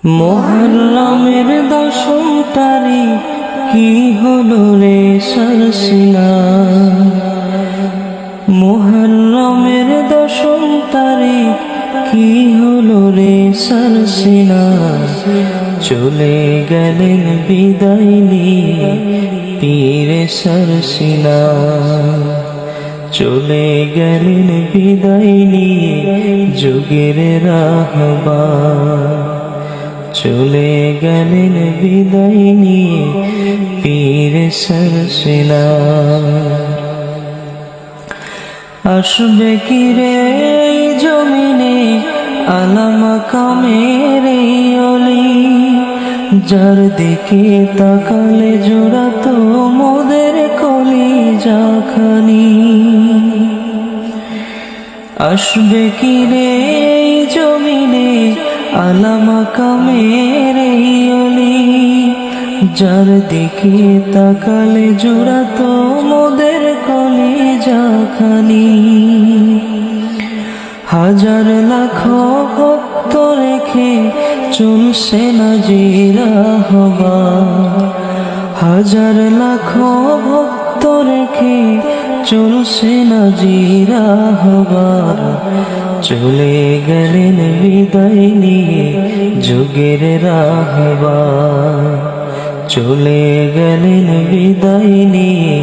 মুহররমের 10ম তারিখ কি হলো রে সরসিনা। মুহররমের 10ম তারিখ কি হলো রে সরসিনা। চলে গেলেন বিদায় নিয়ে পীরে সরসিনা। চলে গেলেন বিদায় নিয়ে যুগের রাহবার। চলে গেলেন বিদায় নিয়ে পীরে সরসিনা। আসবে কি রে এই জমিনে আলা মাকামের এই অলি। যার দিকে তাকালে জোড়াতো মোদের কলিজাখানি। আসবে কি রে এই জমিনে আলা মাকামের এই অলি। যার দিকে তাকালে জোড়াতো মোদের কলিজাখানি। হাজার লাখ ভক্ত রেখে চলছে না জিরাহবার। হাজার লাখ ভক্ত রেখে চলছে না জিরাহবার। চলে গেলেন বিদায় নিয়ে যুগের রাহবার। চলে গেলেন বিদায় নিয়ে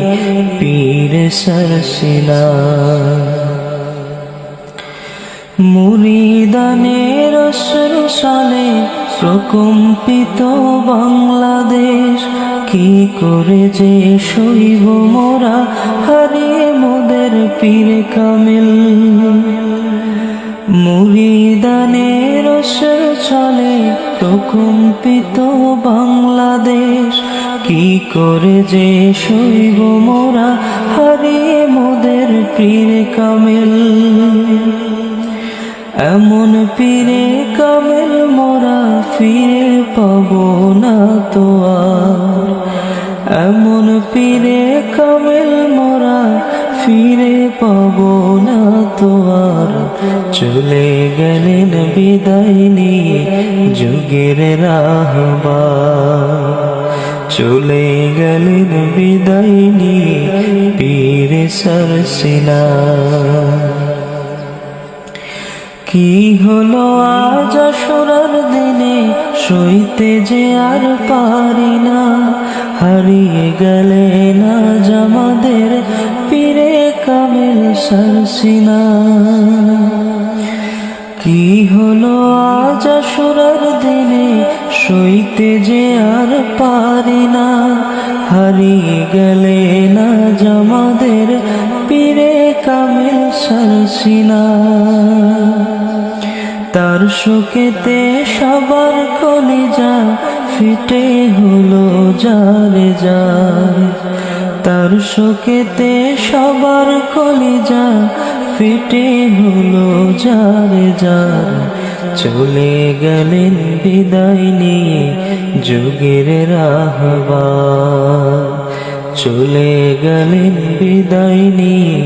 পীরে সরসিনা। মুরিদানের অশ্রু সালে প্রকম্পিত বাংলাদেশ। কি করে যে সইব মোরা হারিয়ে মোদের পীরে কামিল। মুরিদানের অশ্রু সালে প্রকম্পিত বাংলাদেশ। কি করে যে সইব মোরা হারিয়ে মোদের পীরে কামিল। এমন পীরে কামেল মোরা ফিরে পাবো না তো আর। এমন পীরে কামেল মোরা ফিরে পাবো না তো আর। চলে গেলেন বিদায় নিয়ে যুগের রাহবার। চলে গেলেন বিদায় নিয়ে পীরে সরসিনা। কি হলো আজ আশুরার দিনে সইতে যে আর পারি না। হারিয়ে গেলেন আজ আমাদের পীরে কামেল সরসিনা। কি হলো আজ আশুরার দিনে সইতে যে আর পারি না। হারিয়ে গেলেন আজ আমাদের পীরে কামেল সরসিনা। তার শোকেতে সবার কলিজা ফিটে হলো যারে যার। তার শোকেতে সবার কলিজা ফিটে হলো যারে যার। চলে গেলেন বিদায় নিয়ে যুগের রাহবার। চলে গেলেন বিদায় নিয়ে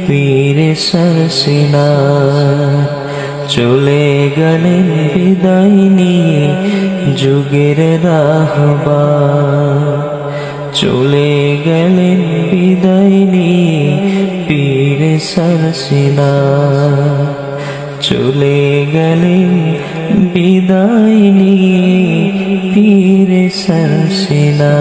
পীরে সরসিনা। চলে গেলেন বিদায় নিয়ে যুগের রাহবার। চলে গেলেন বিদায় নিয়ে পীরে সরসিনা। চলে গেলেন বিদায় নিয়ে পীরে সরসিনা।